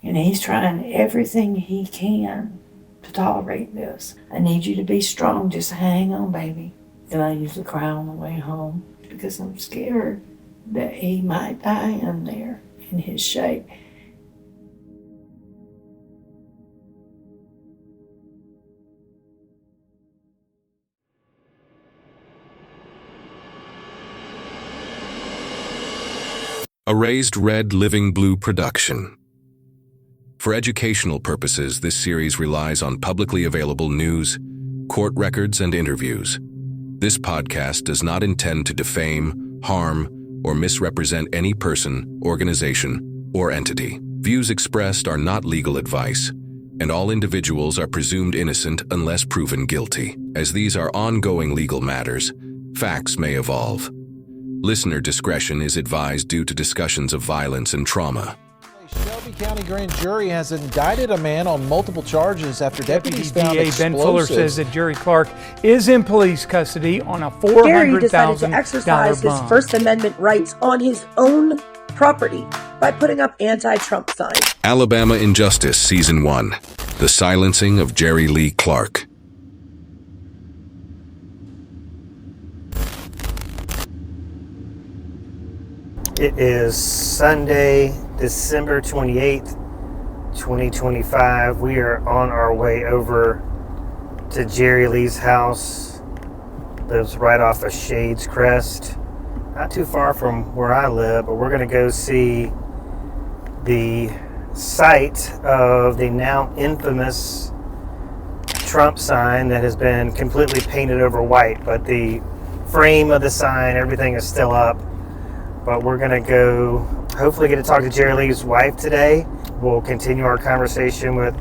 And he's trying everything he can to tolerate this. I need you to be strong. Just hang on, baby. And I usually cry on the way home because I'm scared that he might die in there in his shape. A Raised Red Living Blue production. For educational purposes, this series relies on publicly available news, court records, and interviews. This podcast does not intend to defame, harm, or misrepresent any person, organization, or entity. Views expressed are not legal advice, and all individuals are presumed innocent unless proven guilty. As these are ongoing legal matters, facts may evolve. Listener discretion is advised due to discussions of violence and trauma. Shelby County Grand Jury has indicted a man on multiple charges after deputies found DA explosives. Ben Fuller says that Jerry Clarke is in police custody on a Jerry decided to $400,000 exercise his bond. First Amendment rights on his own property by putting up anti-Trump signs. Alabama Injustice Season 1. The Silencing of Jerry Lee Clarke. It is Sunday, December 28th, 2025. We are on our way over to Jerry Lee's house. Lives right off of Shades Crest. Not too far from where I live, but we're going to go see the site of the now infamous Trump sign that has been completely painted over white, but the frame of the sign, everything is still up. But we're going to go, hopefully get to talk to Jerry Lee's wife today. We'll continue our conversation with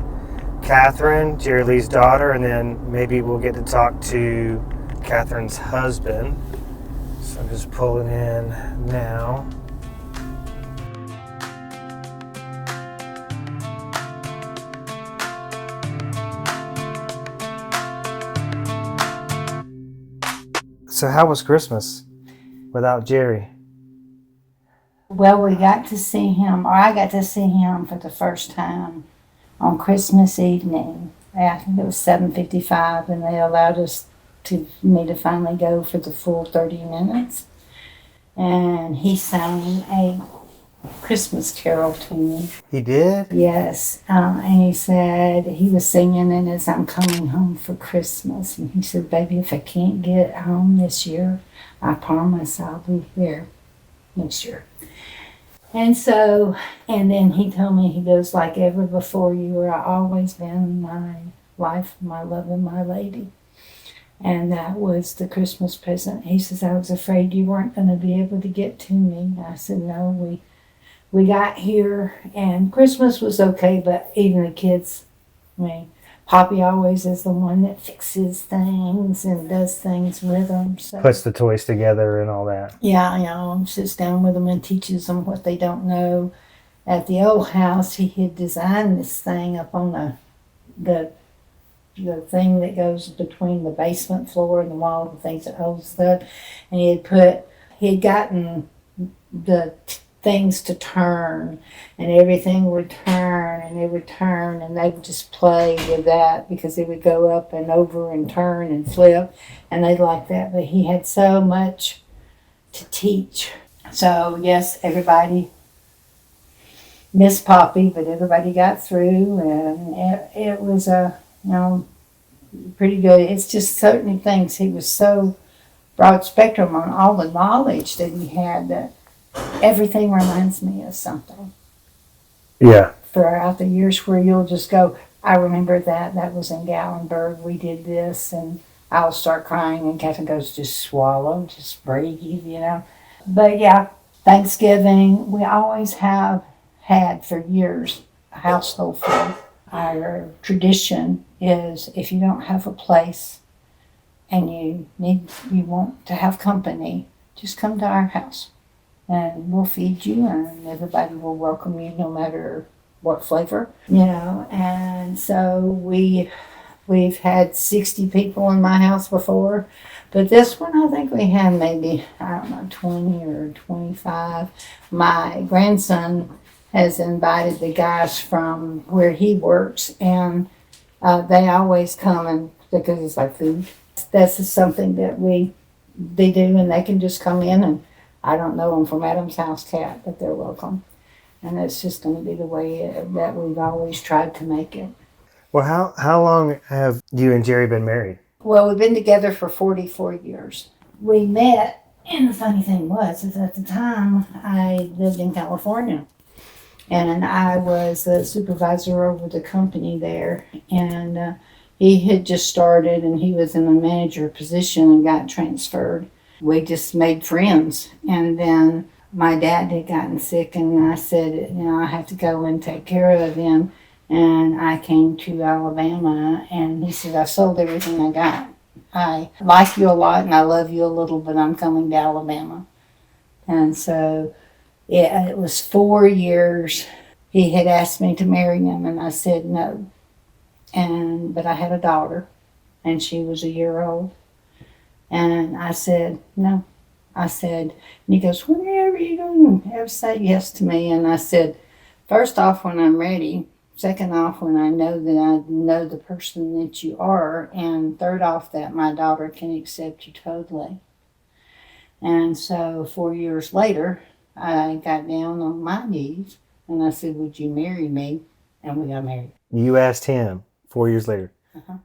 Katherine, Jerry Lee's daughter, and then maybe we'll get to talk to Katherine's husband. So I'm just pulling in now. So how was Christmas without Jerry? Well, we got to see him, or I got to see him for the first time on Christmas evening. I think it was 7:55, and they allowed me to finally go for the full 30 minutes. And he sang a Christmas carol to me. He did? Yes, and he said, he was singing it as I'm coming home for Christmas. And he said, baby, if I can't get home this year, I promise I'll be here next year. And so, and then he told me, he goes, like ever before you were, I always been my life, my love, and my lady. And that was the Christmas present. He says, I was afraid you weren't going to be able to get to me. I said, no, we got here, and Christmas was okay, but even the kids, I mean, Poppy always is the one that fixes things and does things with them. So. Puts the toys together and all that. Yeah, sits down with them and teaches them what they don't know. At the old house, he had designed this thing up on the thing that goes between the basement floor and the wall, the things that holds stuff. And he had gotten the things to turn, and everything would turn, and it would turn, and they would just play with that because it would go up and over and turn and flip, and they liked that. But he had so much to teach. So yes, everybody missed Poppy, but everybody got through, and it was pretty good. It's just certain things. He was so broad spectrum on all the knowledge that he had that everything reminds me of something. Yeah. Throughout the years where you'll just go, I remember that was in Gallenberg, we did this, and I'll start crying, and Katherine goes, just swallow, just breathe, But yeah, Thanksgiving, we always have had for years a household full. Our tradition is if you don't have a place and you want to have company, just come to our house. And we'll feed you, and everybody will welcome you no matter what flavor, And so we've had 60 people in my house before, but this one I think we had maybe, 20 or 25. My grandson has invited the guys from where he works, and they always come and because it's like food. That's just something that they do, and they can just come in, and I don't know them from Adam's house cat, but they're welcome. And it's just going to be the way that we've always tried to make it. Well, how long have you and Jerry been married? Well, we've been together for 44 years. We met, and the funny thing was, is at the time I lived in California, and I was the supervisor over the company there, and he had just started, and he was in a manager position and got transferred. We just made friends, and then my dad had gotten sick, and I said, I have to go and take care of him. And I came to Alabama, and he said, I sold everything I got. I like you a lot, and I love you a little, but I'm coming to Alabama. And so it was 4 years. He had asked me to marry him, and I said no. But I had a daughter, and she was a year old. And I said no. I said, and he goes, whenever you going to ever say yes to me? And I said, first off, when I'm ready. Second off, when I know that I know the person that you are. And third off, that my daughter can accept you totally. And so 4 years later, I got down on my knees and I said, would you marry me? And we got married. You asked him 4 years later. Uh-huh.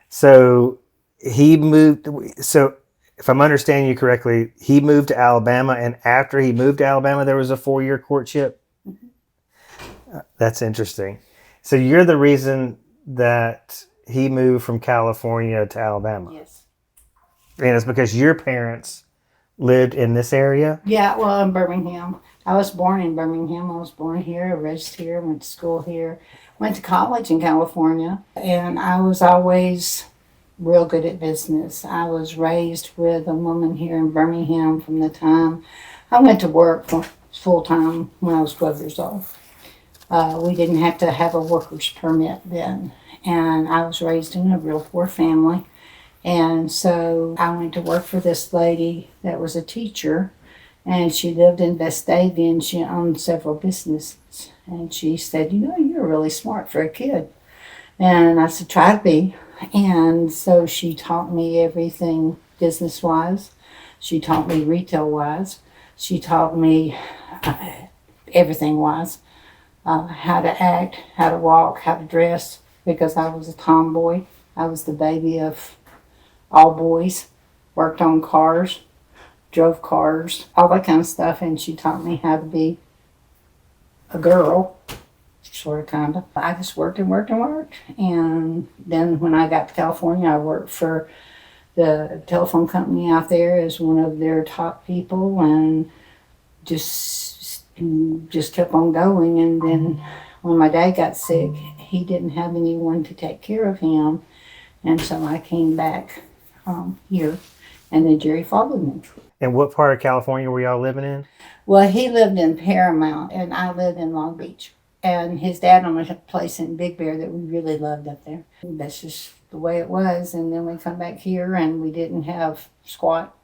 So he moved. So if I'm understanding you correctly, he moved to Alabama, and after he moved to Alabama, there was a 4-year courtship. Mm-hmm. That's interesting. So you're the reason that he moved from California to Alabama. Yes. And it's because your parents lived in this area? Yeah, well, in Birmingham. I was born in Birmingham. I was born here, raised here, went to school here, went to college in California, and I was always real good at business. I was raised with a woman here in Birmingham from the time I went to work full time when I was 12 years old. We didn't have to have a worker's permit then, and I was raised in a real poor family. And so I went to work for this lady that was a teacher, and she lived in Vestavia, and she owned several businesses. And she said, you're really smart for a kid. And I said, try to be. And so she taught me everything business-wise. She taught me retail-wise. She taught me everything-wise. How to act, how to walk, how to dress, because I was a tomboy. I was the baby of all boys, worked on cars, drove cars, all that kind of stuff, and she taught me how to be a girl, sort of, kind of. I just worked and worked and worked, and then when I got to California, I worked for the telephone company out there as one of their top people, and just kept on going. And then when my dad got sick, he didn't have anyone to take care of him, and so I came back here, and then Jerry followed me. And what part of California were y'all living in? Well, he lived in Paramount, and I lived in Long Beach. And his dad owned a place in Big Bear that we really loved up there. That's just the way it was. And then we come back here, and we didn't have squat.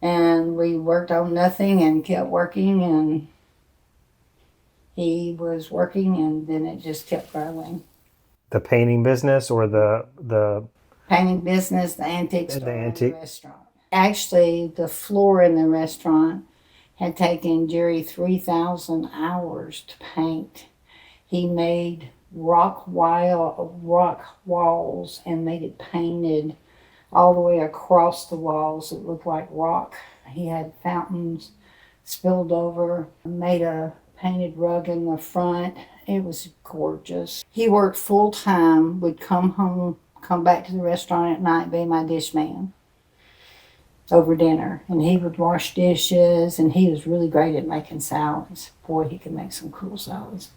And we worked on nothing and kept working, and he was working, and then it just kept growing. The painting business or the painting business, the antique store, and the antique restaurant. Actually, the floor in the restaurant had taken Jerry 3,000 hours to paint. He made rock walls and made it painted all the way across the walls. It looked like rock. He had fountains spilled over, made a painted rug in the front. It was gorgeous. He worked full time, would come home, come back to the restaurant at night, be my dish man over dinner. And he would wash dishes, and he was really great at making salads. Boy, he could make some cool salads.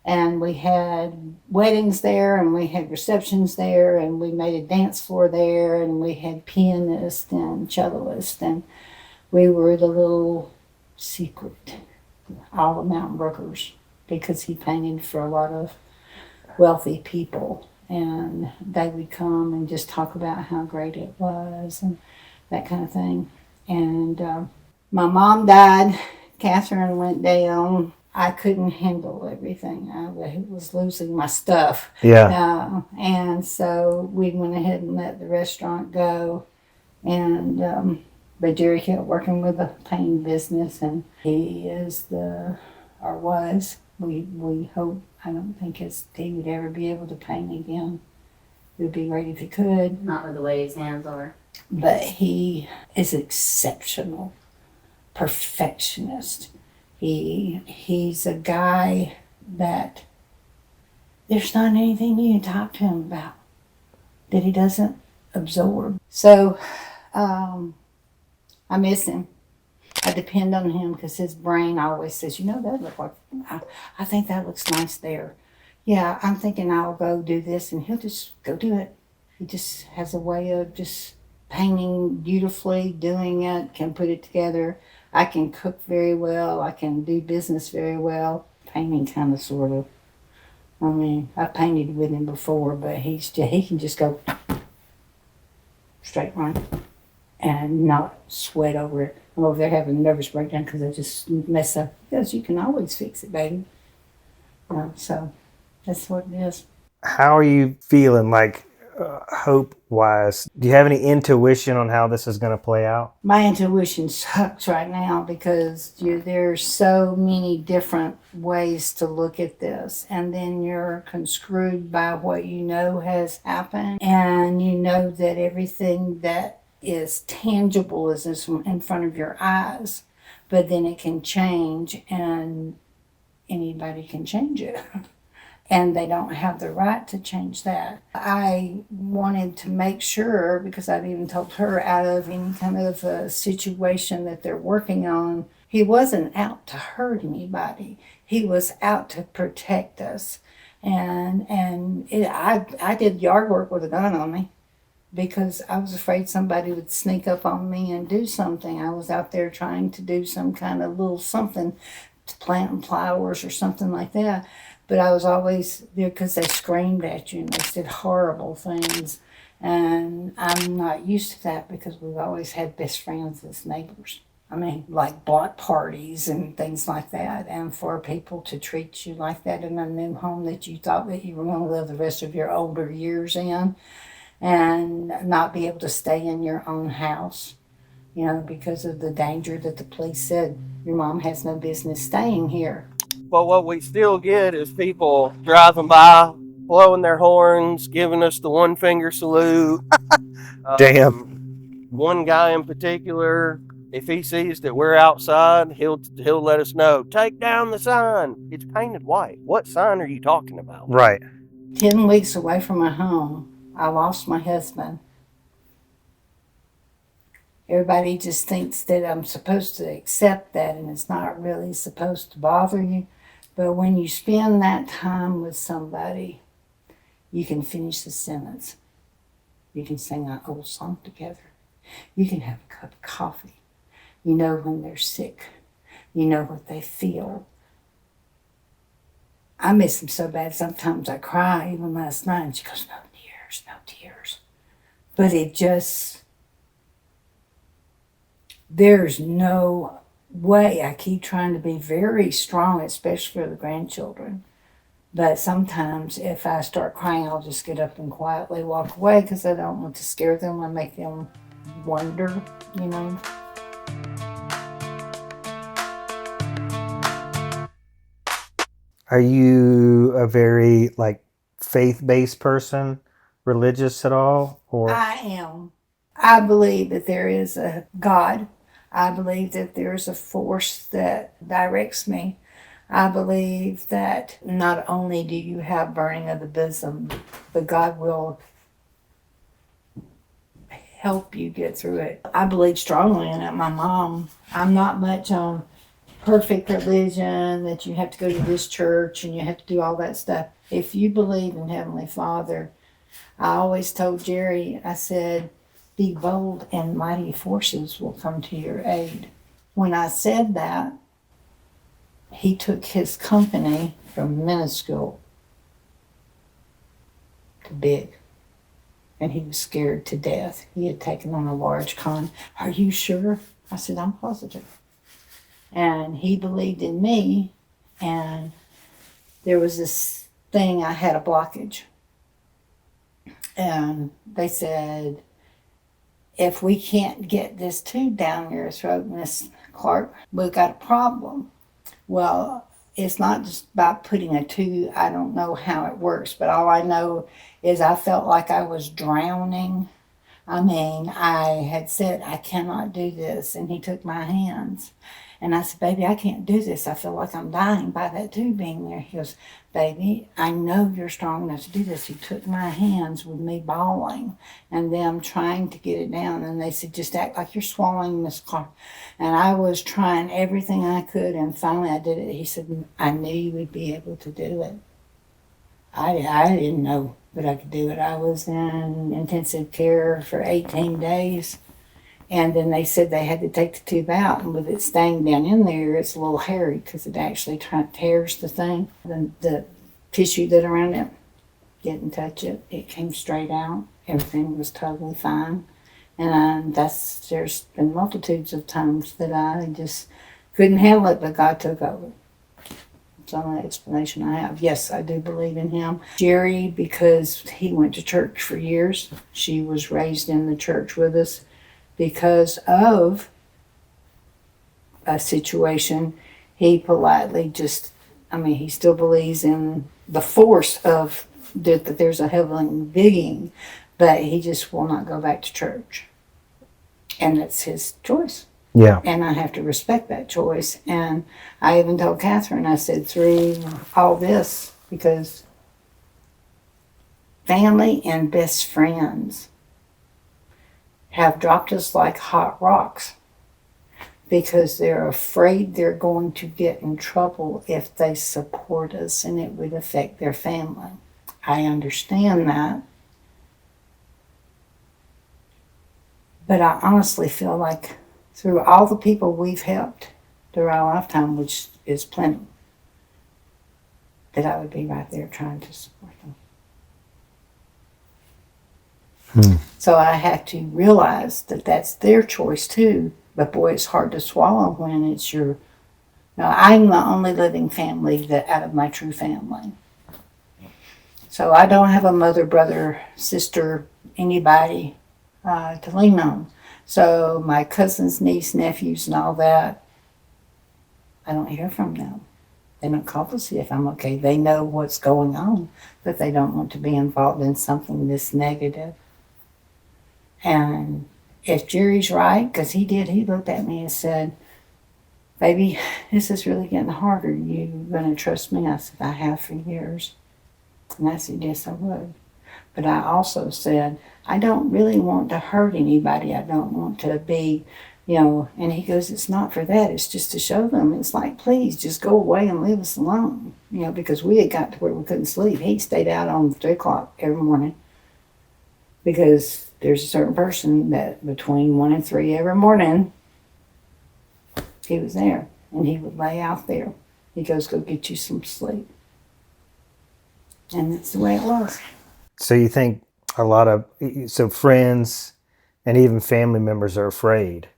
And we had weddings there, and we had receptions there, and we made a dance floor there, and we had pianists and cellists, and we were the little secret, all the Mountain Brookers, because he painted for a lot of wealthy people. And they would come and just talk about how great it was and that kind of thing. And my mom died. Catherine went down I couldn't handle everything. I was losing my stuff. Yeah. And so we went ahead and let the restaurant go. And but Jerry kept working with the painting business, and he is or was. We hope. I don't think he would ever be able to paint again. It would be great if he could. Not with the way his hands are. But he is exceptional, perfectionist. He's a guy that there's not anything you can talk to him about that he doesn't absorb. So I miss him. I depend on him because his brain always says, that look like, I think that looks nice there. Yeah, I'm thinking I'll go do this, and he'll just go do it. He just has a way of just painting beautifully, doing it, can put it together. I can cook very well. I can do business very well. Painting kind of, sort of. I mean, I painted with him before, but he can just go straight line and not sweat over it. I'm over there having a nervous breakdown because I just mess up. Because you can always fix it, baby. So that's what it is. How are you feeling, like hope-wise? Do you have any intuition on how this is going to play out? My intuition sucks right now because there's so many different ways to look at this, and then you're conscried by what you know has happened, and you know that everything that is tangible is in front of your eyes, but then it can change, and anybody can change it. And they don't have the right to change that. I wanted to make sure, because I've even told her, out of any kind of a situation that they're working on, he wasn't out to hurt anybody. He was out to protect us. And I did yard work with a gun on me because I was afraid somebody would sneak up on me and do something. I was out there trying to do some kind of little something, to planting flowers or something like that. But I was always there because they screamed at you and they said horrible things. And I'm not used to that because we've always had best friends as neighbors. I mean, like block parties and things like that. And for people to treat you like that in a new home that you thought that you were going to live the rest of your older years in, and not be able to stay in your own house, because of the danger that the police said your mom has no business staying here. But what we still get is people driving by, blowing their horns, giving us the one finger salute. Damn. One guy in particular, if he sees that we're outside, he'll let us know, take down the sign. It's painted white. What sign are you talking about? Right. 10 weeks away from my home, I lost my husband. Everybody just thinks that I'm supposed to accept that, and it's not really supposed to bother you. But when you spend that time with somebody, you can finish the sentence. You can sing an old song together. You can have a cup of coffee. You know when they're sick. You know what they feel. I miss them so bad, sometimes I cry, even last night. And she goes, no tears, no tears. But there's no way. I keep trying to be very strong, especially for the grandchildren. But sometimes if I start crying, I'll just get up and quietly walk away because I don't want to scare them and make them wonder, Are you a very, faith-based person, religious at all? Or I am. I believe that there is a God. I believe that there's a force that directs me. I believe that not only do you have burning of the bosom, but God will help you get through it. I believe strongly in it. My mom, I'm not much on perfect religion, that you have to go to this church and you have to do all that stuff. If you believe in Heavenly Father, I always told Jerry, I said, be bold and mighty forces will come to your aid. When I said that, he took his company from minuscule to big. And he was scared to death. He had taken on a large con. Are you sure? I said, I'm positive. And he believed in me, and there was this thing, I had a blockage. And they said, if we can't get this tube down your throat, Miss Clarke, we've got a problem. Well, it's not just about putting a tube. I don't know how it works, but all I know is I felt like I was drowning. I mean, I had said, I cannot do this. And he took my hands. And I said, baby, I can't do this. I feel like I'm dying by that tube being there. He goes, baby, I know you're strong enough to do this. He took my hands with me bawling and them trying to get it down. And they said, just act like you're swallowing, Miss Clarke. And I was trying everything I could. And finally I did it. He said, I knew you would be able to do it. I didn't know that I could do it. I was in intensive care for 18 days. And then they said they had to take the tube out, and with it staying down in there, it's a little hairy because it actually tears the thing. The tissue that around it didn't touch it. It came straight out. Everything was totally fine. And there's been multitudes of times that I just couldn't handle it, but God took over. That's the only explanation I have. Yes, I do believe in him. Jerry, because he went to church for years. She was raised in the church with us. Because of a situation, he politely he still believes in the force of that there's a heavenly being, but he just will not go back to church. And that's his choice. Yeah. And I have to respect that choice. And I even told Katherine, I said, through all this, because family and best friends have dropped us like hot rocks because they're afraid they're going to get in trouble if they support us and it would affect their family. I understand that. But I honestly feel like through all the people we've helped through our lifetime, which is plenty, that I would be right there trying to support them. So I have to realize that that's their choice too. But boy, it's hard to swallow when it's your. Now, I'm the only living family out of my true family. So I don't have a mother, brother, sister, anybody to lean on. So my cousins, niece, nephews, and all that, I don't hear from them. They don't call to see if I'm okay. They know what's going on, but they don't want to be involved in something this negative. And if Jerry's right, because he looked at me and said, baby, this is really getting harder. You going to trust me? I said, I have for years. And I said, yes, I would. But I also said, I don't really want to hurt anybody. I don't want to be, and he goes, it's not for that. It's just to show them. It's like, please, just go away and leave us alone. Because we had got to where we couldn't sleep. He stayed out on 3 o'clock every morning because there's a certain person that between 1 and 3 every morning, he was there. And he would lay out there. He goes, go get you some sleep. And that's the way it was. So you think a lot of friends and even family members are afraid?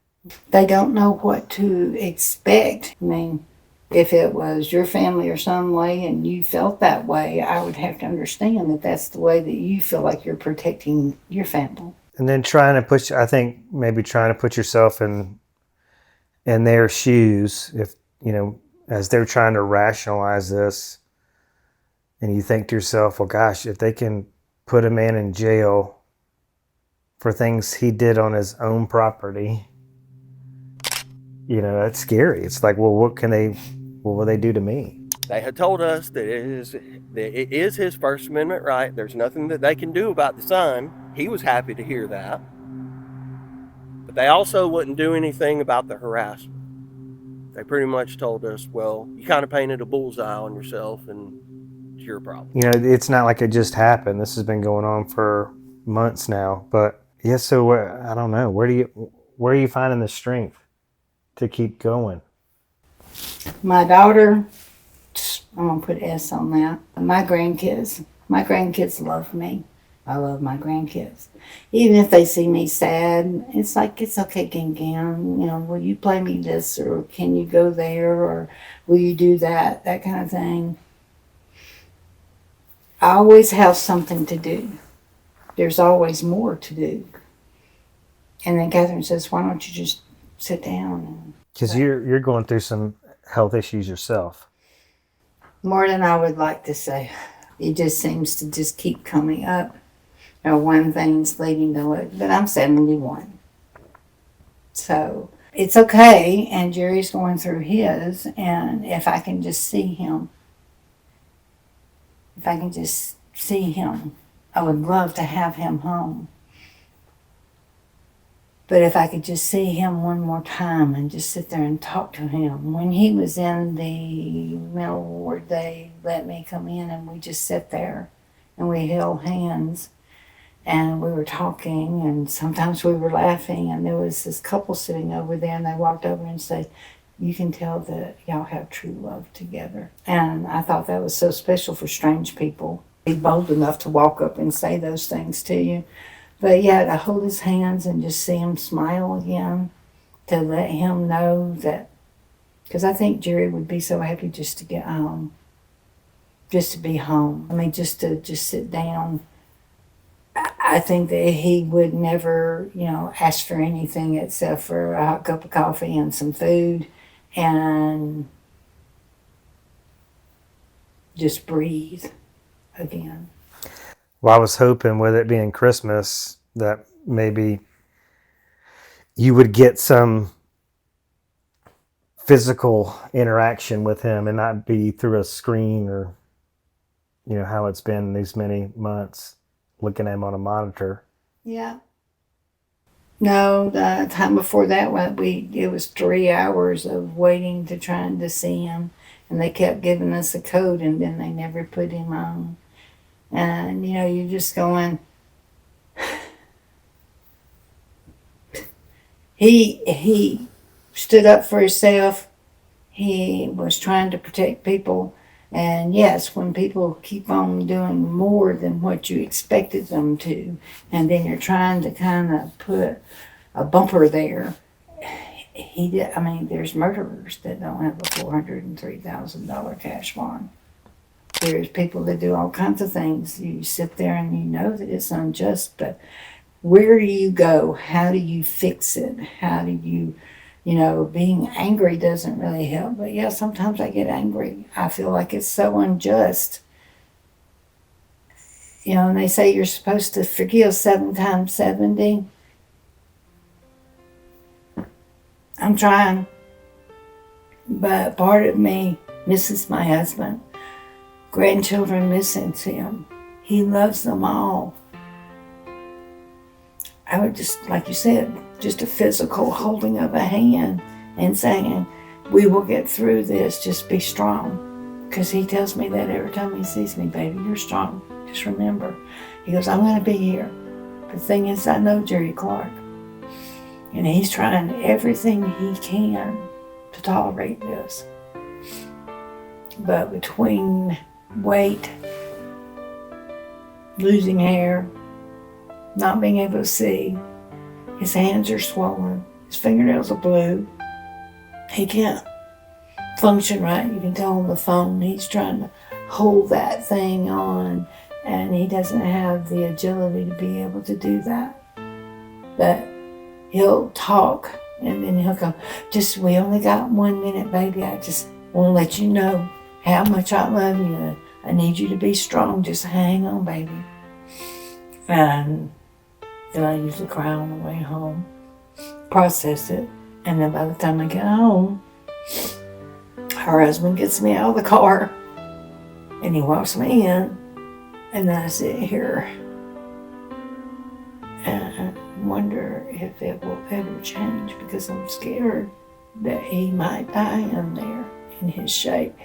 They don't know what to expect. I mean, if it was your family or some way and you felt that way, I would have to understand that that's the way that you feel like you're protecting your family. And then trying to put yourself in their shoes, if, as they're trying to rationalize this, and you think to yourself, well, gosh, if they can put a man in jail for things he did on his own property, that's scary. It's like, well, what will they do to me? They had told us that it is his First Amendment right. There's nothing that they can do about the sign. He was happy to hear that. But they also wouldn't do anything about the harassment. They pretty much told us, well, you kind of painted a bullseye on yourself and it's your problem. It's not like it just happened. This has been going on for months now. But yeah, so I don't know. Where are you finding the strength to keep going? My daughter, I'm going to put S on that. My grandkids love me. I love my grandkids. Even if they see me sad, it's like, it's okay, Gang Gang. You know, will you play me this, or can you go there, or will you do that? That kind of thing. I always have something to do. There's always more to do. And then Catherine says, why don't you just sit down? Because you're going through some health issues yourself. More than I would like to say. It just seems to just keep coming up. You know, one thing's leading to it. But I'm 71. So it's okay. And Jerry's going through his. And if I can just see him, I would love to have him home. But if I could just see him one more time and just sit there and talk to him. When he was in the mental ward, they let me come in and we just sat there and we held hands and we were talking, and sometimes we were laughing, and there was this couple sitting over there and they walked over and said, you can tell that y'all have true love together. And I thought that was so special for strange people. Be bold enough to walk up and say those things to you. But yeah, to hold his hands and just see him smile again, to let him know that, because I think Jerry would be so happy just to get home, just to be home. I mean, just to just sit down. I think that he would never, ask for anything except for a hot cup of coffee and some food and just breathe again. Well, I was hoping with it being Christmas that maybe you would get some physical interaction with him and not be through a screen or, how it's been these many months looking at him on a monitor. Yeah. No, the time before that, it was 3 hours of waiting to trying to see him, and they kept giving us a code, and then they never put him on. And, you're just going, he stood up for himself. He was trying to protect people. And yes, when people keep on doing more than what you expected them to, and then you're trying to kind of put a bumper there, there's murderers that don't have a $403,000 cash bond. There's people that do all kinds of things. You sit there and you know that it's unjust, but where do you go? How do you fix it? How do you, being angry doesn't really help. But yeah, sometimes I get angry. I feel like it's so unjust. And they say you're supposed to forgive 7 times 70. I'm trying. But part of me misses my husband. Grandchildren misses him. He loves them all. I would just, like you said, just a physical holding of a hand and saying, we will get through this, just be strong. Because he tells me that every time he sees me, baby, you're strong. Just remember. He goes, I'm going to be here. The thing is, I know Jerry Clarke. And he's trying everything he can to tolerate this. But between weight, losing hair, not being able to see, his hands are swollen, his fingernails are blue, he can't function right. You can tell on the phone he's trying to hold that thing on, and he doesn't have the agility to be able to do that. But he'll talk, and then he'll go, we only got 1 minute, baby. I just want to let you know how much I love you. I need you to be strong. Just hang on, baby. And then I usually cry on the way home, process it, and then by the time I get home, her husband gets me out of the car, and he walks me in, and then I sit here and wonder if it will ever change, because I'm scared that he might die in there in his shape.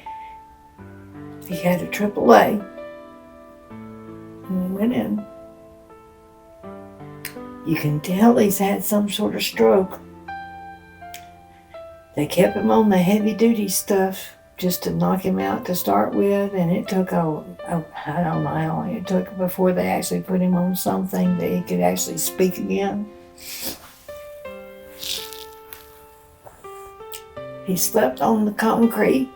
He had a AAA, and we went in. You can tell he's had some sort of stroke. They kept him on the heavy duty stuff just to knock him out to start with, and it took I don't know how long it took before they actually put him on something that he could actually speak again. He slept on the concrete,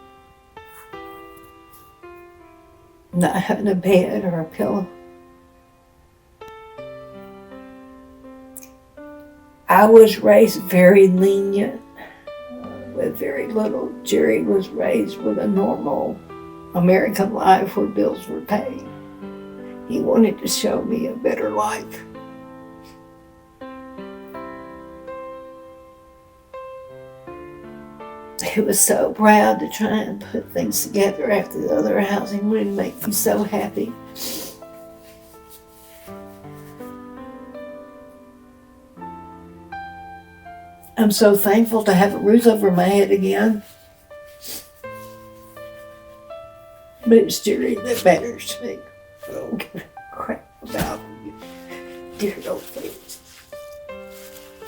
not having a bed or a pillow. I was raised very lenient with very little. Jerry was raised with a normal American life where bills were paid. He wanted to show me a better life. He was so proud to try and put things together after the other housing would make me so happy. I'm so thankful to have a roof over my head again. But it's Jerry that matters to me. I don't give a crap about you. Dear old things.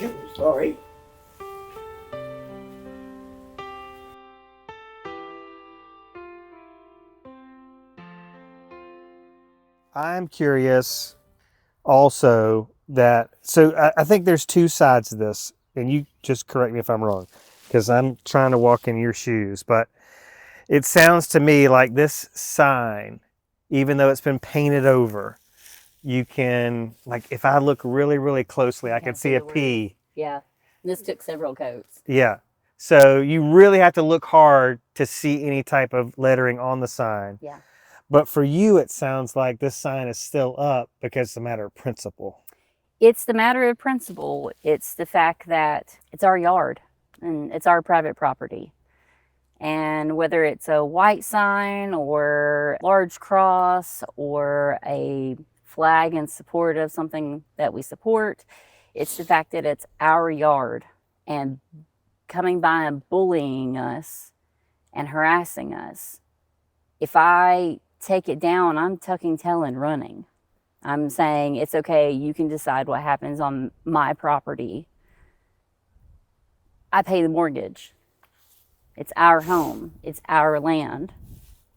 I'm sorry. I'm curious also that, so I think there's two sides to this, and you just correct me if I'm wrong, because I'm trying to walk in your shoes, but it sounds to me like this sign, even though it's been painted over, you can, like, if I look really, really closely, I can see a P. Yeah, this took several coats. Yeah. So you really have to look hard to see any type of lettering on the sign. Yeah. But for you, it sounds like this sign is still up because it's a matter of principle. It's the matter of principle. It's the fact that it's our yard and it's our private property. And whether it's a white sign or large cross or a flag in support of something that we support, it's the fact that it's our yard, and coming by and bullying us and harassing us. If I take it down, I'm tucking tail and running. I'm saying, it's okay, you can decide what happens on my property. I pay the mortgage. It's our home, it's our land,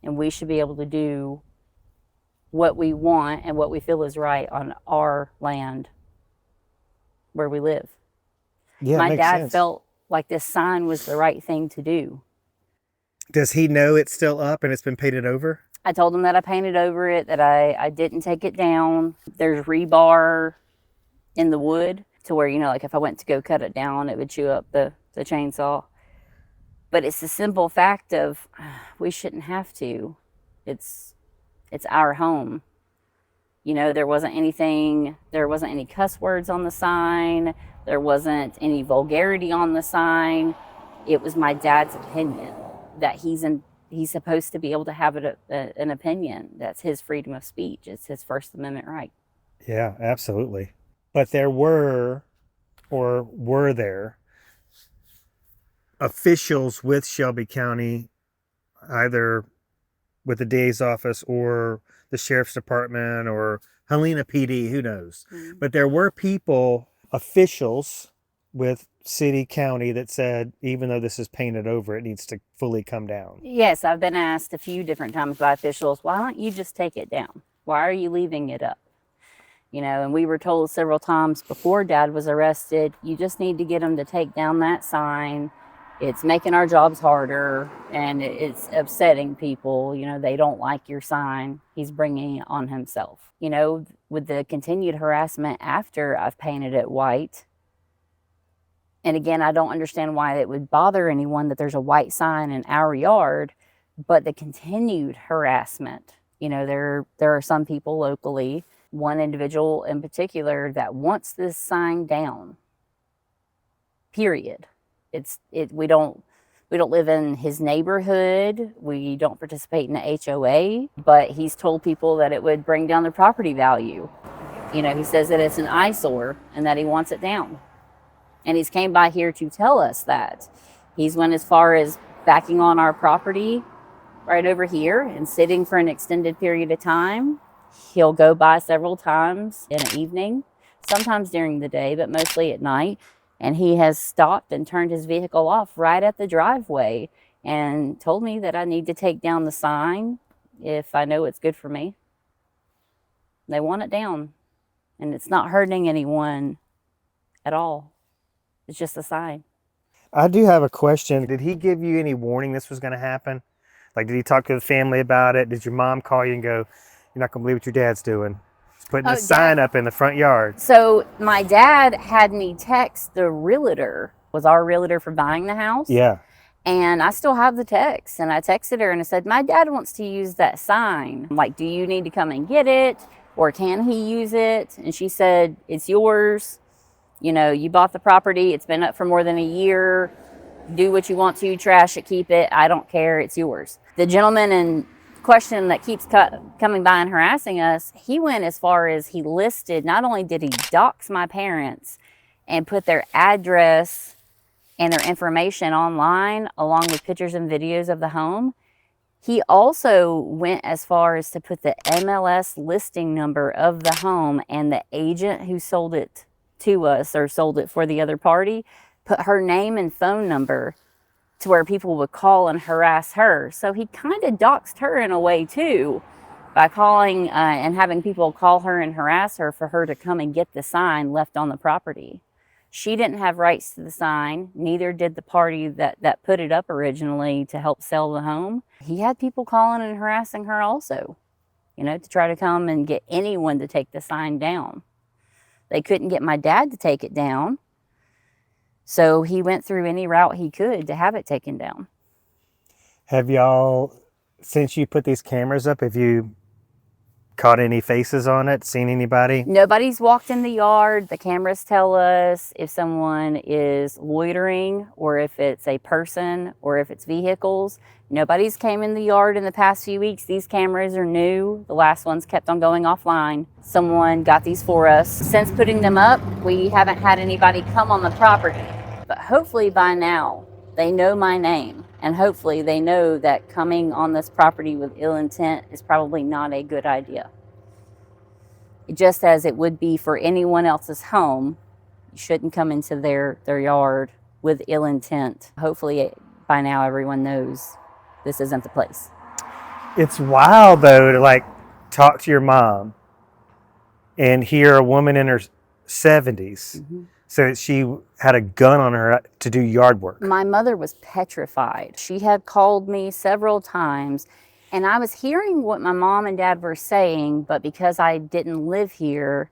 and we should be able to do what we want and what we feel is right on our land where we live. Yeah, My makes dad sense. felt like this sign was the right thing to do. Does he know it's still up and it's been painted over? I told him that I painted over it, that I didn't take it down. There's rebar in the wood to where, you know, like if I went to go cut it down, it would chew up the chainsaw. But it's the simple fact of we shouldn't have to. It's our home. You know, there wasn't any cuss words on the sign. There wasn't any vulgarity on the sign. It was my dad's opinion that he's supposed to be able to have an opinion. That's his freedom of speech. It's his First Amendment right. Yeah, absolutely. But there were there officials with Shelby County, either with the DA's office or the sheriff's department or Helena PD, who knows? Mm-hmm. But there were officials with city, county that said, even though this is painted over, it needs to fully come down. Yes, I've been asked a few different times by officials, why don't you just take it down? Why are you leaving it up? You know, and we were told several times before Dad was arrested, you just need to get him to take down that sign. It's making our jobs harder, and it's upsetting people. You know, they don't like your sign. He's bringing it on himself. You know, with the continued harassment after I've painted it white, and again, I don't understand why it would bother anyone that there's a white sign in our yard, but the continued harassment, you know, there are some people locally, one individual in particular, that wants this sign down, period. We don't live in his neighborhood. We don't participate in the HOA, but he's told people that it would bring down their property value. You know, he says that it's an eyesore and that he wants it down. And he's came by here to tell us that. He's went as far as backing on our property right over here and sitting for an extended period of time. He'll go by several times in the evening, sometimes during the day, but mostly at night. And he has stopped and turned his vehicle off right at the driveway and told me that I need to take down the sign if I know it's good for me. They want it down, and it's not hurting anyone at all. It's just a sign. I do have a question. Did he give you any warning this was going to happen? Like, did he talk to the family about it? Did your mom call you and go, "You're not going to believe what your dad's doing? He's putting a sign up in the front yard"? So my dad had me text the realtor, was our realtor for buying the house. Yeah. And I still have the text, and I texted her and I said, my dad wants to use that sign. I'm like, do you need to come and get it, or can he use it? And she said, it's yours. You know, you bought the property. It's been up for more than a year. Do what you want to, trash it, keep it. I don't care. It's yours. The gentleman in question that keeps coming by and harassing us, he went as far as he listed, not only did he dox my parents and put their address and their information online along with pictures and videos of the home, he also went as far as to put the MLS listing number of the home, and the agent who sold it to us or sold it for the other party put her name and phone number to where people would call and harass her. So he kind of doxed her in a way too, by calling and having people call her and harass her for her to come and get the sign left on the property. She didn't have rights to the sign, neither did the party that put it up originally to help sell the home. He had people calling and harassing her also, you know, to try to come and get anyone to take the sign down. They couldn't get my dad to take it down, so he went through any route he could to have it taken down. Have y'all, since you put these cameras up, have you caught any faces on it? Seen anybody? Nobody's walked in the yard. The cameras tell us if someone is loitering, or if it's a person, or if it's vehicles. Nobody's came in the yard in the past few weeks. These cameras are new. The last ones kept on going offline. Someone got these for us. Since putting them up, we haven't had anybody come on the property. But hopefully by now, they know my name. And hopefully they know that coming on this property with ill intent is probably not a good idea. Just as it would be for anyone else's home, you shouldn't come into their yard with ill intent. Hopefully by now everyone knows this isn't the place. It's wild though to like talk to your mom and hear a woman in her 70s so that she had a gun on her to do yard work. My mother was petrified. She had called me several times, and I was hearing what my mom and dad were saying, but because I didn't live here,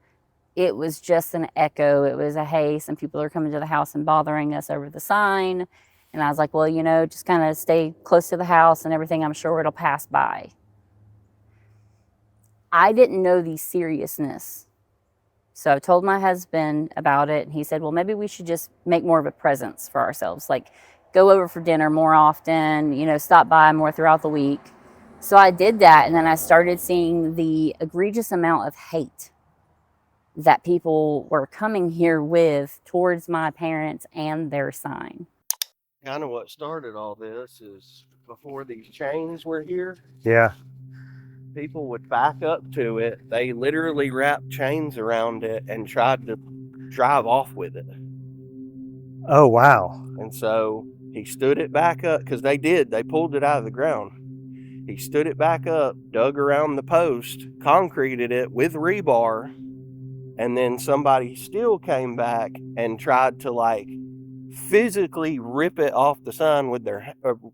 it was just an echo. It was a, hey, some people are coming to the house and bothering us over the sign. And I was like, well, you know, just kind of stay close to the house and everything. I'm sure it'll pass by. I didn't know the seriousness. So I told my husband about it, and he said, well, maybe we should just make more of a presence for ourselves, like go over for dinner more often, you know, stop by more throughout the week. So I did that, and then I started seeing the egregious amount of hate that people were coming here with towards my parents and their sign. Kind of what started all this is before these chains were here. Yeah. People would back up to it. They literally wrapped chains around it and tried to drive off with it. Oh, wow. And so he stood it back up, because they pulled it out of the ground. He stood it back up, dug around the post, concreted it with rebar, and then somebody still came back and tried to like physically rip it off the sign with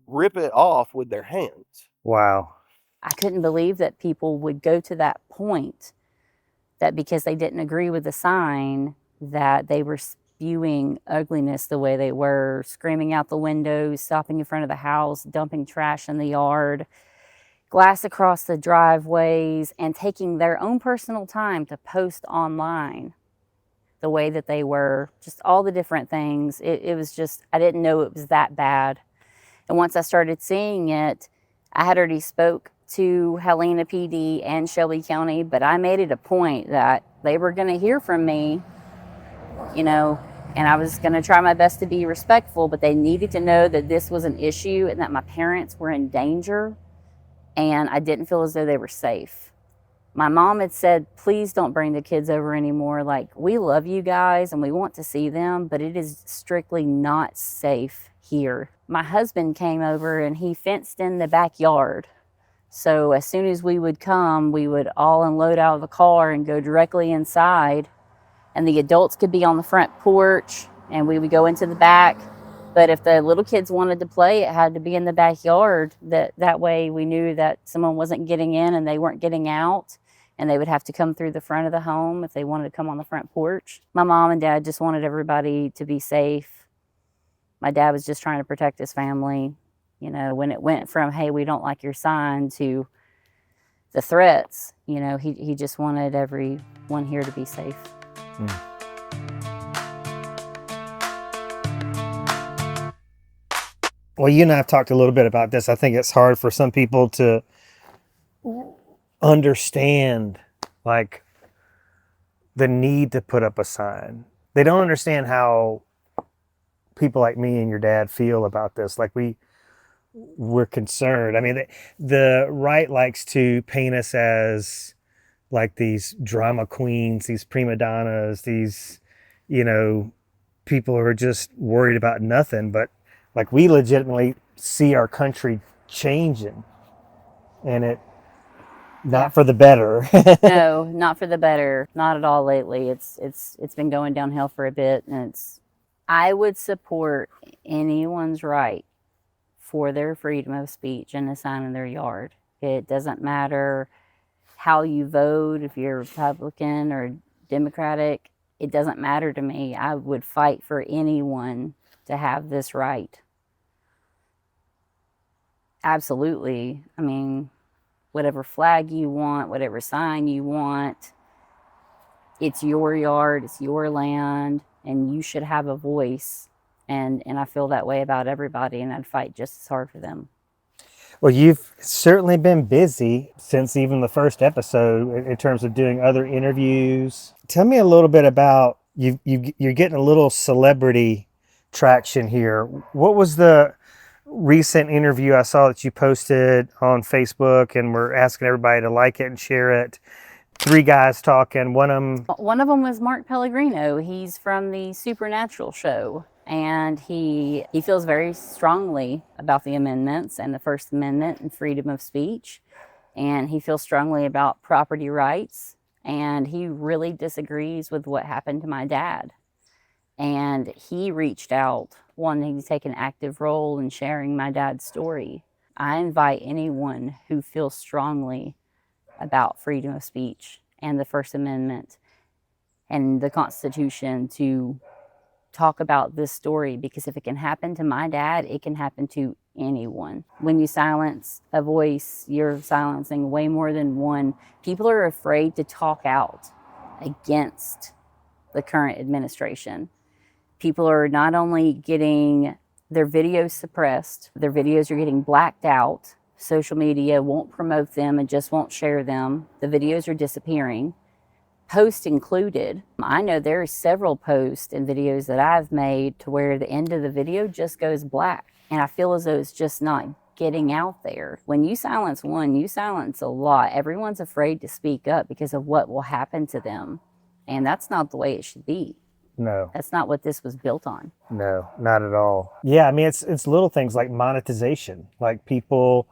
rip it off with their hands. Wow. I couldn't believe that people would go to that point, that because they didn't agree with the sign, that they were spewing ugliness the way they were, screaming out the windows, stopping in front of the house, dumping trash in the yard, glass across the driveways, and taking their own personal time to post online the way that they were, just all the different things. It was just, I didn't know it was that bad. And once I started seeing it, I had already spoke to Helena PD and Shelby County, but I made it a point that they were going to hear from me, you know, and I was going to try my best to be respectful, but they needed to know that this was an issue and that my parents were in danger, and I didn't feel as though they were safe. My mom had said, please don't bring the kids over anymore. Like, we love you guys and we want to see them, but it is strictly not safe here. My husband came over and he fenced in the backyard. So as soon as we would come, we would all unload out of the car and go directly inside. And the adults could be on the front porch and we would go into the back. But if the little kids wanted to play, it had to be in the backyard. That way we knew that someone wasn't getting in and they weren't getting out. And they would have to come through the front of the home if they wanted to come on the front porch. My mom and dad just wanted everybody to be safe. My dad was just trying to protect his family. You know, when it went from, hey, we don't like your sign, to the threats, you know, he just wanted everyone here to be safe. Well, you and I have talked a little bit about this. I think it's hard for some people to understand, like, the need to put up a sign. They don't understand how people like me and your dad feel about this. Like, we're concerned. I mean, the right likes to paint us as like these drama queens, these prima donnas, these, you know, people who are just worried about nothing. But like, we legitimately see our country changing, and it not for the better. No, not for the better. Not at all lately. It's been going downhill for a bit, and I would support anyone's right for their freedom of speech and a sign in their yard. It doesn't matter how you vote, if you're Republican or Democratic. It doesn't matter to me. I would fight for anyone to have this right. Absolutely. I mean, whatever flag you want, whatever sign you want, it's your yard, it's your land, and you should have a voice. And I feel that way about everybody, and I'd fight just as hard for them. Well, you've certainly been busy since even the first episode in terms of doing other interviews. Tell me a little bit about you're getting a little celebrity traction here. What was the recent interview I saw that you posted on Facebook, and we're asking everybody to like it and share it? 3 guys talking. One of them was Mark Pellegrino. He's from the Supernatural show, and he feels very strongly about the amendments and the First Amendment and freedom of speech, and he feels strongly about property rights, and he really disagrees with what happened to my dad. And he reached out, wanting to take an active role in sharing my dad's story. I invite anyone who feels strongly about freedom of speech and the First Amendment and the Constitution to talk about this story, because if it can happen to my dad, it can happen to anyone. When you silence a voice, you're silencing way more than one. People are afraid to talk out against the current administration. People are not only getting their videos suppressed, their videos are getting blacked out. Social media won't promote them and just won't share them. The videos are disappearing, posts included. I know there are several posts and videos that I've made to where the end of the video just goes black. And I feel as though it's just not getting out there. When you silence one, you silence a lot. Everyone's afraid to speak up because of what will happen to them. And that's not the way it should be. No. That's not what this was built on. No, not at all. Yeah, I mean, it's little things like monetization. Like, people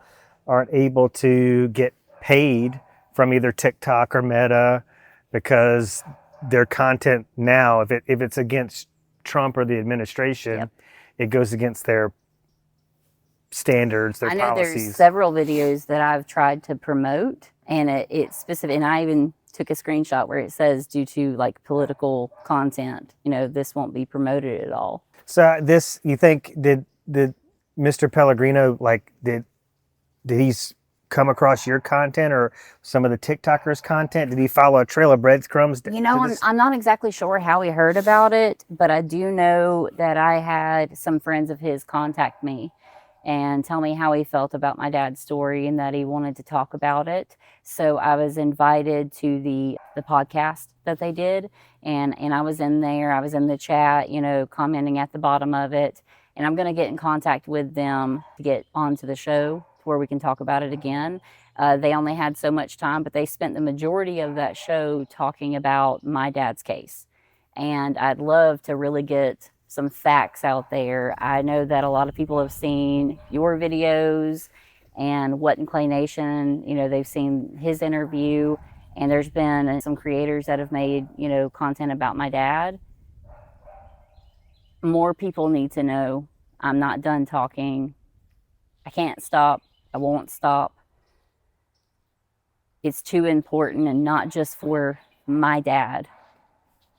aren't able to get paid from either TikTok or Meta because their content now, if it's against Trump or the administration, Yep. It goes against their standards, their I know policies. there's several videos that I've tried to promote, and it's specific. And I even took a screenshot where it says, due to like political content, you know, this won't be promoted at all. So this, you think, did Mr. Pellegrino, like, did he come across your content or some of the TikTokers' content? Did he follow a trail of breadcrumbs? You know, I'm not exactly sure how he heard about it, but I do know that I had some friends of his contact me and tell me how he felt about my dad's story and that he wanted to talk about it. So I was invited to the podcast that they did, and I was in there. I was in the chat, you know, commenting at the bottom of it, and I'm going to get in contact with them to get onto the show where we can talk about it again. They only had so much time, but they spent the majority of that show talking about my dad's case. And I'd love to really get some facts out there. I know that a lot of people have seen your videos and What in Clay Nation, you know, they've seen his interview, and there's been some creators that have made, you know, content about my dad. More people need to know I'm not done talking. I can't stop. I won't stop. It's too important, and not just for my dad.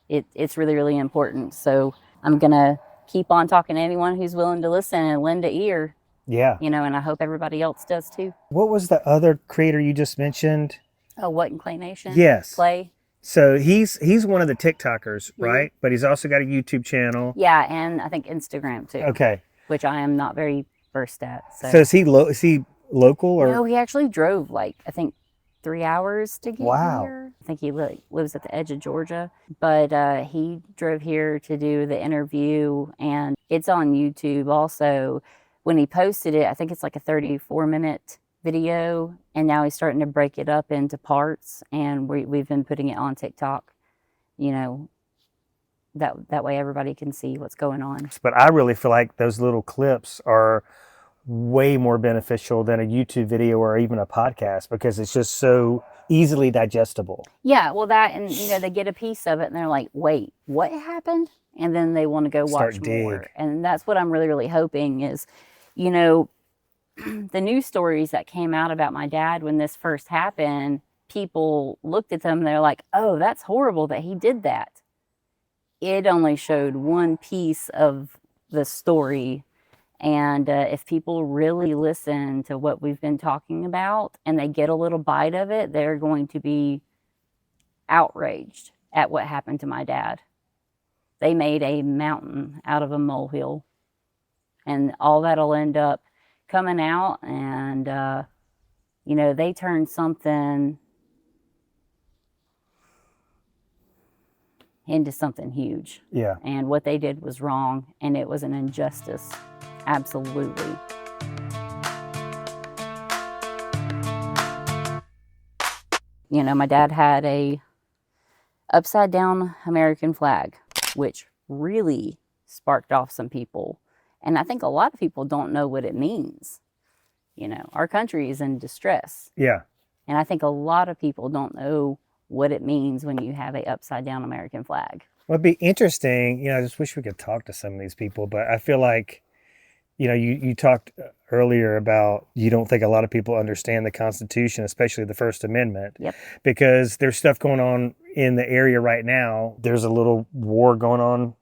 It's really, really important. So I'm going to keep on talking to anyone who's willing to listen and lend an ear, Yeah. you know, and I hope everybody else does too. What was the other creator you just mentioned? Oh, What in Clay Nation? Yes. Clay. So he's one of the TikTokers, right? But he's also got a YouTube channel. Yeah, and I think Instagram too. Okay. Which I am not very versed at. So is he local or? No, he actually drove like, I think, 3 hours to get Wow. here. I think he lives at the edge of Georgia, but he drove here to do the interview, and it's on YouTube also. When he posted it, I think it's like a 34-minute video, and now he's starting to break it up into parts, and we've been putting it on TikTok, you know, that way everybody can see what's going on. But I really feel like those little clips are way more beneficial than a YouTube video or even a podcast, because it's just so easily digestible. Yeah, well, that, and you know, they get a piece of it and they're like, wait, what happened? And then they want to go watch more. And that's what I'm really, really hoping is, you know, the news stories that came out about my dad when this first happened, people looked at them and they're like, oh, that's horrible that he did that. It only showed one piece of the story. And if people really listen to what we've been talking about and they get a little bite of it, they're going to be outraged at what happened to my dad. They made a mountain out of a molehill, and all that'll end up coming out, and, you know, they turned something into something huge. Yeah. And what they did was wrong, and it was an injustice. Absolutely. You know, my dad had a upside down American flag, which really sparked off some people. And I think a lot of people don't know what it means. You know, our country is in distress. Yeah. And I think a lot of people don't know what it means when you have a upside down American flag. Well, it'd be interesting. You know, I just wish we could talk to some of these people, but I feel like, you know, you talked earlier about you don't think a lot of people understand the Constitution, especially the First Amendment. Yep. Because there's stuff going on in the area right now. There's a little war going on,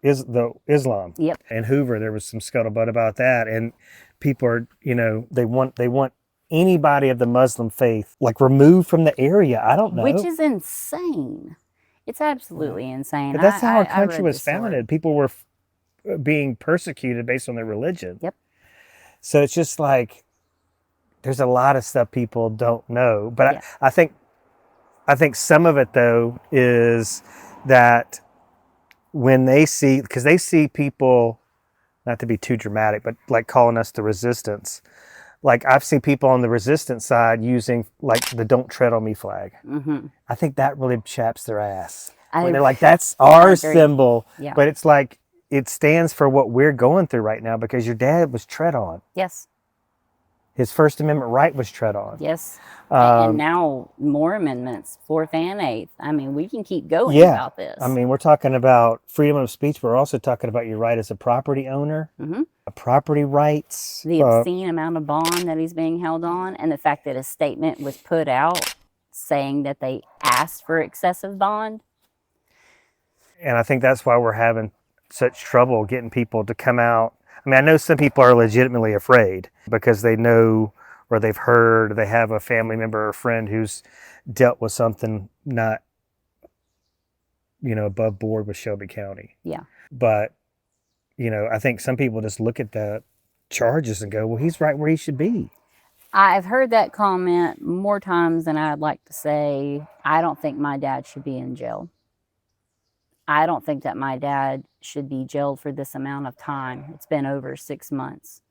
Islam. Yep. And Hoover, there was some scuttlebutt about that. And people are, you know, they want anybody of the Muslim faith like removed from the area. I don't know. Which is insane. It's absolutely insane. But that's how our I read country was the story. founded. People were being persecuted based on their religion. Yep. So it's just like there's a lot of stuff people don't know. But yeah. I think some of it though is that when they see, because they see people, not to be too dramatic, but like calling us the resistance. Like I've seen people on the resistance side using like the "Don't Tread on Me" flag. Mm-hmm. I think that really chaps their ass. When they're like, that's our symbol. Yeah. But it's like, it stands for what we're going through right now, because your dad was tread on. Yes. His First Amendment right was tread on. Yes. And now more amendments, 4th and 8th. I mean, we can keep going about this. I mean, we're talking about freedom of speech. We're also talking about your right as a property owner, property rights. The obscene amount of bond that he's being held on, and the fact that a statement was put out saying that they asked for excessive bond. And I think that's why we're having such trouble getting people to come out. I mean, I know some people are legitimately afraid because they know, or they've heard, or they have a family member or friend who's dealt with something not, you know, above board with Shelby County. Yeah. But, you know, I think some people just look at the charges and go, well, he's right where he should be. I've heard that comment more times than I'd like to say. I don't think my dad should be in jail. I don't think that my dad should be jailed for this amount of time. It's been over 6 months.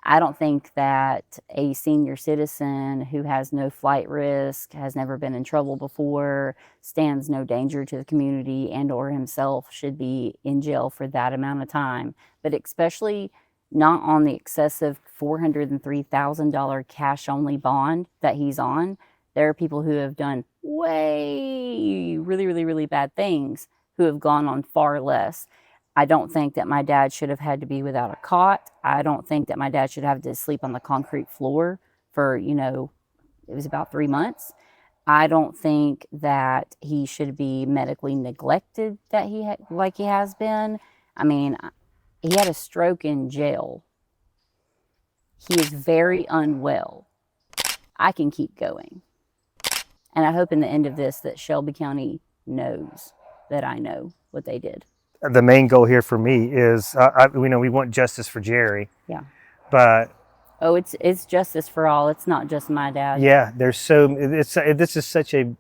I don't think that a senior citizen who has no flight risk, has never been in trouble before, stands no danger to the community and or himself should be in jail for that amount of time. But especially not on the excessive $403,000 cash only bond that he's on. There are people who have done way really, really, really bad things who have gone on far less. I don't think that my dad should have had to be without a cot. I don't think that my dad should have to sleep on the concrete floor for, it was about 3 months. I don't think that he should be medically neglected that like he has been. I mean, he had a stroke in jail. He is very unwell. I can keep going. And I hope in the end of this that Shelby County knows that I know what they did. The main goal here for me is, we want justice for Jerry. Yeah. But oh, it's justice for all. It's not just my dad. Yeah, there's such a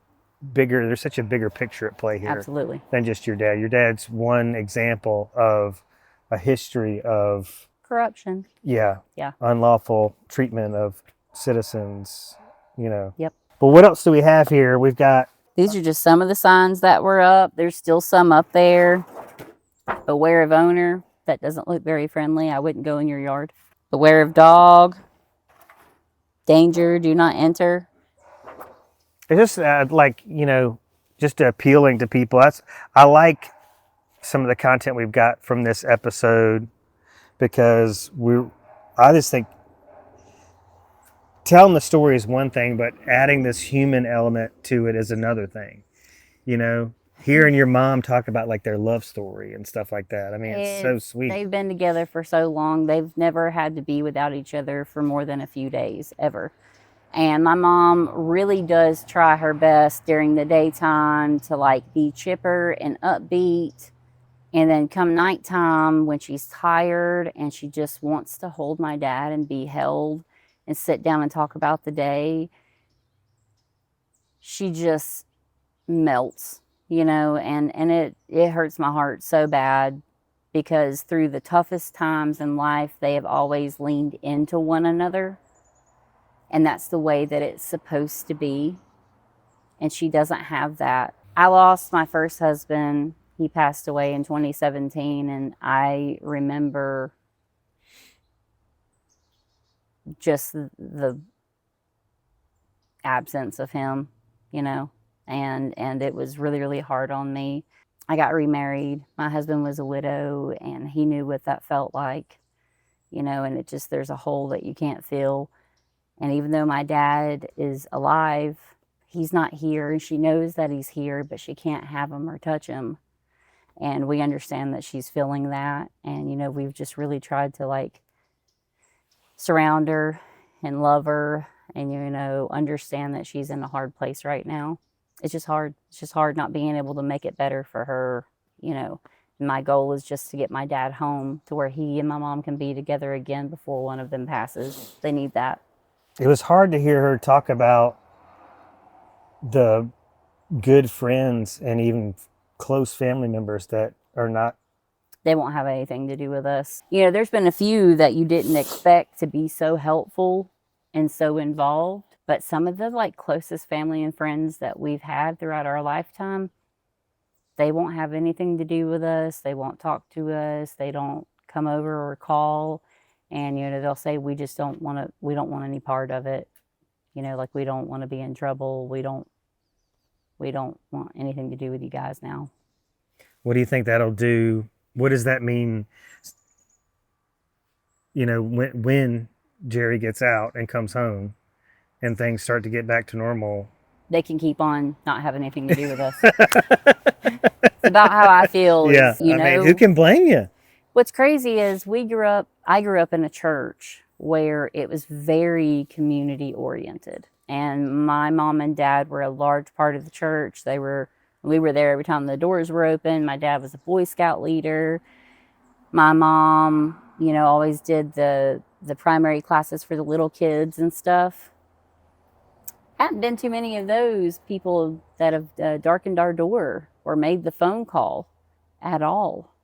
bigger picture at play here. Absolutely. Than just your dad. Your dad's one example of a history of corruption. Yeah. Unlawful treatment of citizens. Yep. But what else do we have here? We've got. These are just some of the signs that were up. There's still some up there. Beware of owner. That doesn't look very friendly. I wouldn't go in your yard. Beware of dog. Danger. Do not enter. It's just just appealing to people. I like some of the content we've got from this episode because I just think telling the story is one thing, but adding this human element to it is another thing. Hearing your mom talk about like their love story and stuff like that. I mean, it's so sweet. They've been together for so long. They've never had to be without each other for more than a few days, ever. And my mom really does try her best during the daytime to like be chipper and upbeat. And then come nighttime when she's tired and she just wants to hold my dad and be held and sit down and talk about the day, she just melts. And it hurts my heart so bad because through the toughest times in life, they have always leaned into one another. And that's the way that it's supposed to be. And she doesn't have that. I lost my first husband. He passed away in 2017. And I remember just the absence of him, and it was really, really hard on me. I got remarried. My husband was a widow, and he knew what that felt like, and there's a hole that you can't fill. And even though my dad is alive, he's not here, and she knows that he's here, but she can't have him or touch him. And we understand that she's feeling that. And, we've just really tried to surround her and love her and, understand that she's in a hard place right now. It's just hard. It's just hard not being able to make it better for her, My goal is just to get my dad home to where he and my mom can be together again before one of them passes. They need that. It was hard to hear her talk about the good friends and even close family members that are not. They won't have anything to do with us. There's been a few that you didn't expect to be so helpful and so involved. But some of the closest family and friends that we've had throughout our lifetime, they won't have anything to do with us. They won't talk to us. They don't come over or call. And, they'll say, we don't want any part of it. We don't want to be in trouble. We don't want anything to do with you guys now. What do you think that'll do? What does that mean? When Jerry gets out and comes home and things start to get back to normal, they can keep on not having anything to do with us. It's about how I feel. Yeah. Who can blame you? What's crazy is I grew up in a church where it was very community oriented. And my mom and dad were a large part of the church. We were there every time the doors were open. My dad was a Boy Scout leader. My mom, always did the primary classes for the little kids and stuff. Hadn't been too many of those people that have darkened our door or made the phone call at all.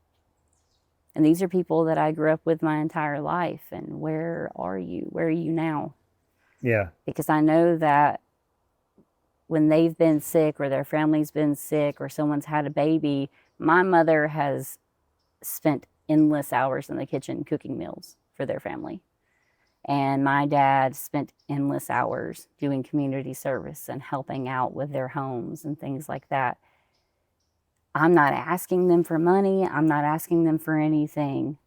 And these are people that I grew up with my entire life. And where are you? Where are you now? Yeah. Because I know that when they've been sick or their family's been sick or someone's had a baby, my mother has spent endless hours in the kitchen cooking meals for their family. And my dad spent endless hours doing community service and helping out with their homes and things like that. I'm not asking them for money. I'm not asking them for anything.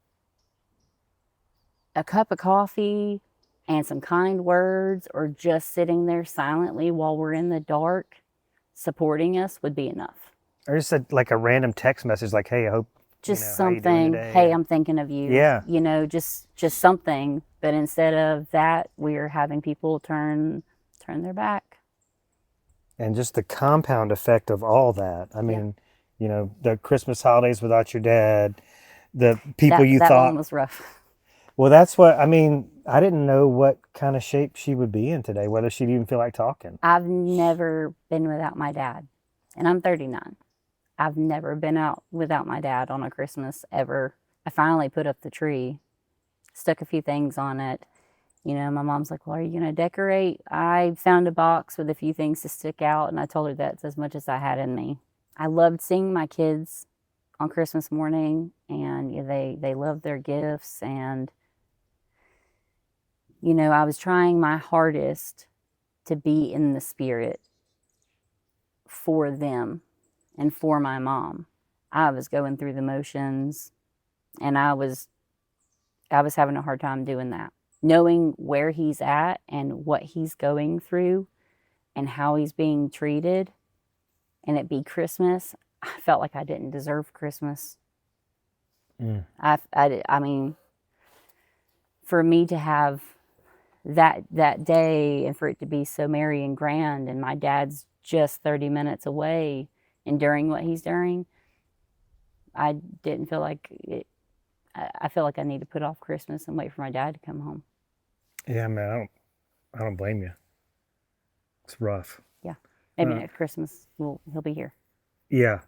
A cup of coffee and some kind words, or just sitting there silently while we're in the dark supporting us, would be enough. Or just like a random text message like, hey, I hope, Just how you doing something, today? hey, I'm thinking of you. Yeah. You know, just something. But instead of that, we're having people turn their back. And just the compound effect of all that. I mean, the Christmas holidays without your dad, the people you that thought one was rough. Well, that's what I mean. I didn't know what kind of shape she would be in today, whether she'd even feel like talking. I've never been without my dad, and I'm 39. I've never been out without my dad on a Christmas ever. I finally put up the tree, stuck a few things on it. My mom's like, well, are you going to decorate? I found a box with a few things to stick out, and I told her that's as much as I had in me. I loved seeing my kids on Christmas morning, and they loved their gifts, and I was trying my hardest to be in the spirit for them and for my mom. I was going through the motions, and I was having a hard time doing that. Knowing where he's at and what he's going through and how he's being treated, and it be Christmas, I felt like I didn't deserve Christmas. I mean, for me to have that day and for it to be so merry and grand, and my dad's just 30 minutes away enduring what he's enduring, I didn't feel like it. I feel like I need to put off Christmas and wait for my dad to come home. Yeah, man, I don't blame you. It's rough. Yeah, maybe next Christmas he'll be here. Yeah.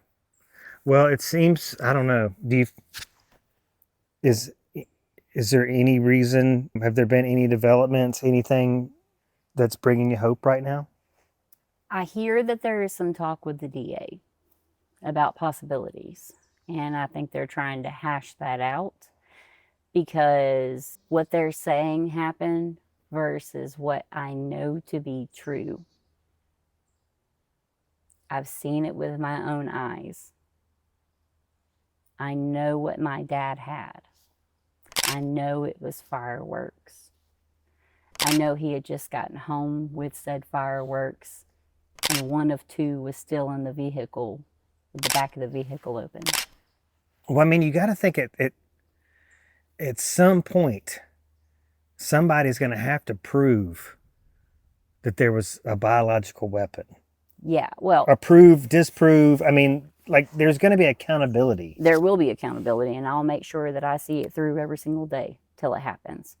Well, it seems, I don't know. Is there any reason? Have there been any developments? Anything that's bringing you hope right now? I hear that there is some talk with the DA about possibilities, and I think they're trying to hash that out, because what they're saying happened versus what I know to be true. I've seen it with my own eyes. I know what my dad had. I know it was fireworks. I know he had just gotten home with said fireworks, and one of two was still in the vehicle, with the back of the vehicle open. Well, I mean, you got to think at some point, somebody's going to have to prove that there was a biological weapon. Yeah, well, Approve, disprove. I mean, like, there's going to be accountability. there will be accountability, and I'll make sure that I see it through every single day till it happens.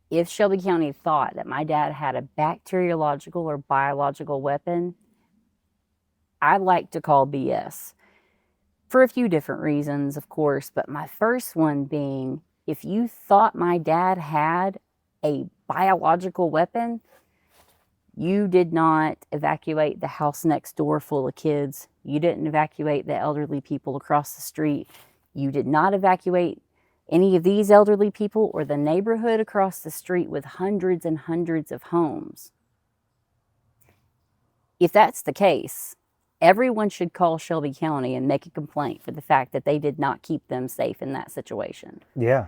If Shelby County thought that my dad had a bacteriological or biological weapon, I like to call BS. For a few different reasons, of course, but my first one being, if you thought my dad had a biological weapon, you did not evacuate the house next door full of kids. You didn't evacuate the elderly people across the street. You did not evacuate any of these elderly people or the neighborhood across the street with hundreds and hundreds of homes. If that's the case, everyone should call Shelby County and make a complaint for the fact that they did not keep them safe in that situation. Yeah.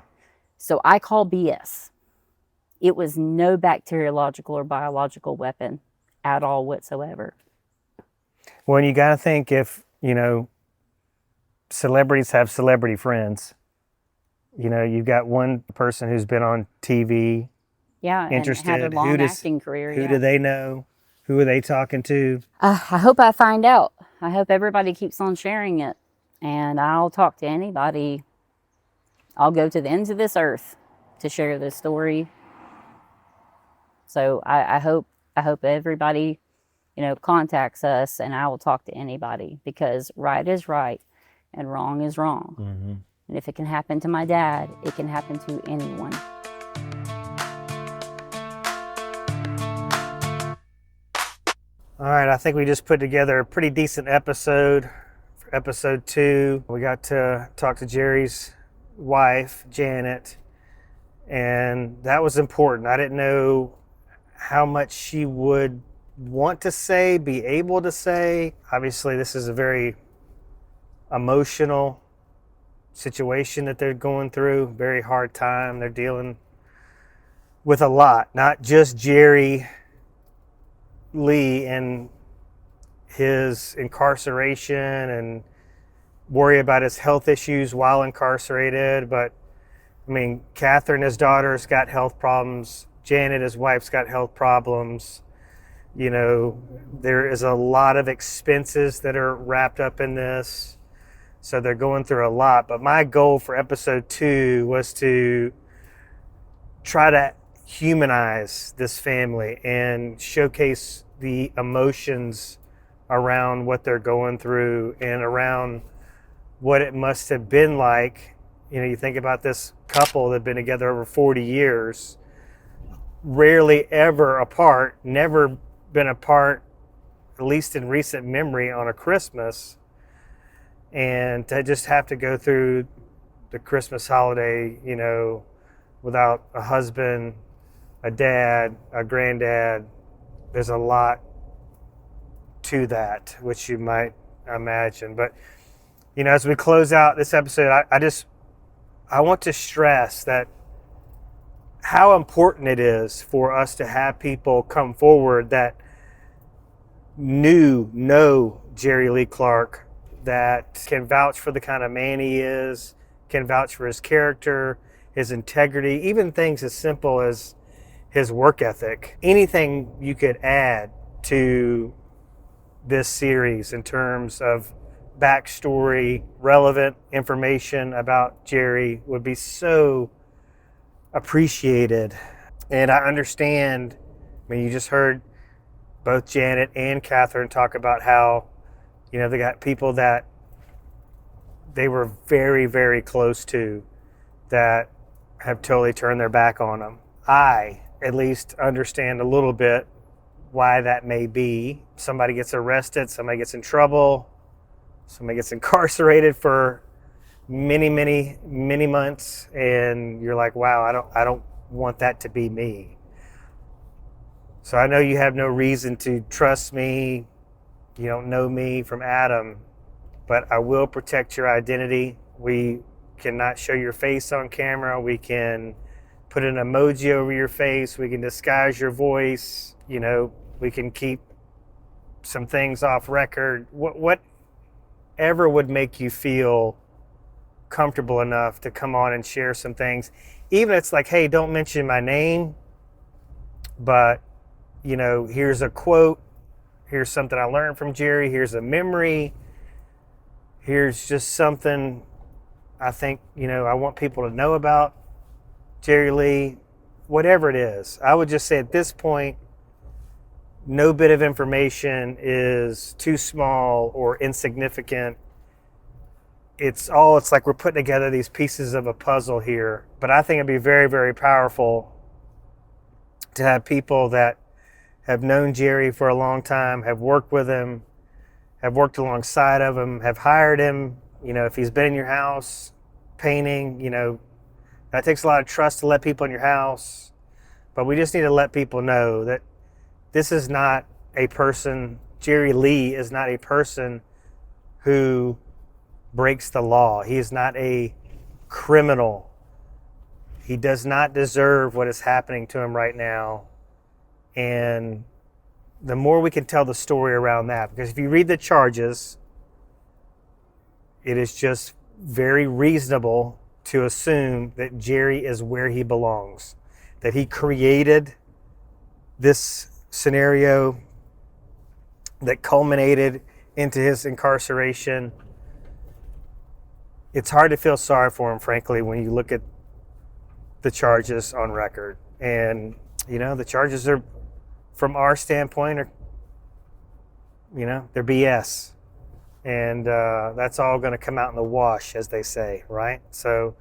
So I call BS. It was no bacteriological or biological weapon at all whatsoever. Well, and you got to think, if, celebrities have celebrity friends, you've got one person who's been on TV, Yeah, interested. and had a long acting career. Who do they know? Who are they talking to? I hope I find out. I hope everybody keeps on sharing it. And I'll talk to anybody. I'll go to the ends of this earth to share this story. So I hope everybody, contacts us, and I will talk to anybody, because right is right and wrong is wrong. Mm-hmm. And if it can happen to my dad, it can happen to anyone. All right, I think we just put together a pretty decent episode for episode 2. We got to talk to Jerry's wife, Janet, and that was important. I didn't know how much she would want to say, be able to say. Obviously, this is a very emotional situation that they're going through, very hard time. They're dealing with a lot, not just Jerry Lee and his incarceration and worry about his health issues while incarcerated, but I mean, Katherine, his daughter's got health problems. Janet, his wife's got health problems. You know, there is a lot of expenses that are wrapped up in this. So they're going through a lot. But my goal for episode 2 was to try to humanize this family and showcase the emotions around what they're going through and around what it must have been like. You know, you think about this couple that have been together over 40 years, rarely ever apart, never been apart, at least in recent memory, on a Christmas. And to just have to go through the Christmas holiday, you know, without a husband, a dad, a granddad, there's a lot to that, which you might imagine. But, you know, as we close out this episode, I want to stress that how important it is for us to have people come forward that know Jerry Lee Clarke, that can vouch for the kind of man he is, can vouch for his character, his integrity, even things as simple as his work ethic. Anything you could add to this series in terms of backstory, relevant information about Jerry would be so appreciated. And I understand, I mean, you just heard both Janet and Katherine talk about how, you know, they got people that they were very, very close to that have totally turned their back on them. I, at least, understand a little bit why that may be. Somebody gets arrested, somebody gets in trouble, somebody gets incarcerated for many, many, many months, and you're like, wow, I don't want that to be me. So I know you have no reason to trust me. You don't know me from Adam, but I will protect your identity. We cannot show your face on camera. We can put an emoji over your face. We can disguise your voice. You know, we can keep some things off record. Whatever would make you feel comfortable enough to come on and share some things. Even if it's like, hey, don't mention my name, but, you know, here's a quote. Here's something I learned from Jerry. Here's a memory. Here's just something I think, you know, I want people to know about Jerry Lee. Whatever it is, I would just say at this point, no bit of information is too small or insignificant. It's like we're putting together these pieces of a puzzle here. But I think it'd be very, very powerful to have people that have known Jerry for a long time, have worked with him, have worked alongside of him, have hired him. You know, if he's been in your house painting, you know, that takes a lot of trust to let people in your house. But we just need to let people know that this is not a person, Jerry Lee is not a person who breaks the law. He is not a criminal. He does not deserve what is happening to him right now. And the more we can tell the story around that, because if you read the charges, it is just very reasonable to assume that Jerry is where he belongs, that he created this scenario that culminated into his incarceration. It's hard to feel sorry for him, frankly, when you look at the charges on record. And, you know, the charges are, from our standpoint, are, you know, they're BS. and that's all going to come out in the wash, as they say, right? So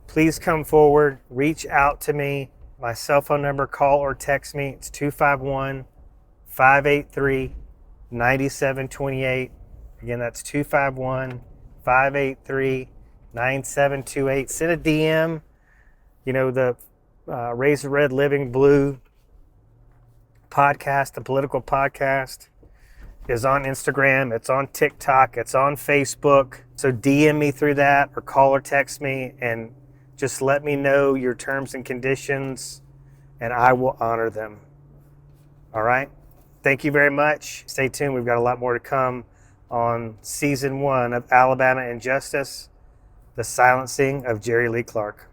please come forward, reach out to me. My cell phone number, call or text me. It's 251-583-9728. Again, that's 251-583-9728. Send a DM. You know, the Raise the Red Living Blue podcast, the political podcast, is on Instagram. It's on TikTok. It's on Facebook. So DM me through that, or call or text me, and just let me know your terms and conditions, and I will honor them. All right? Thank you very much. Stay tuned. We've got a lot more to come on season 1 of Alabama Injustice, the silencing of Jerry Lee Clarke.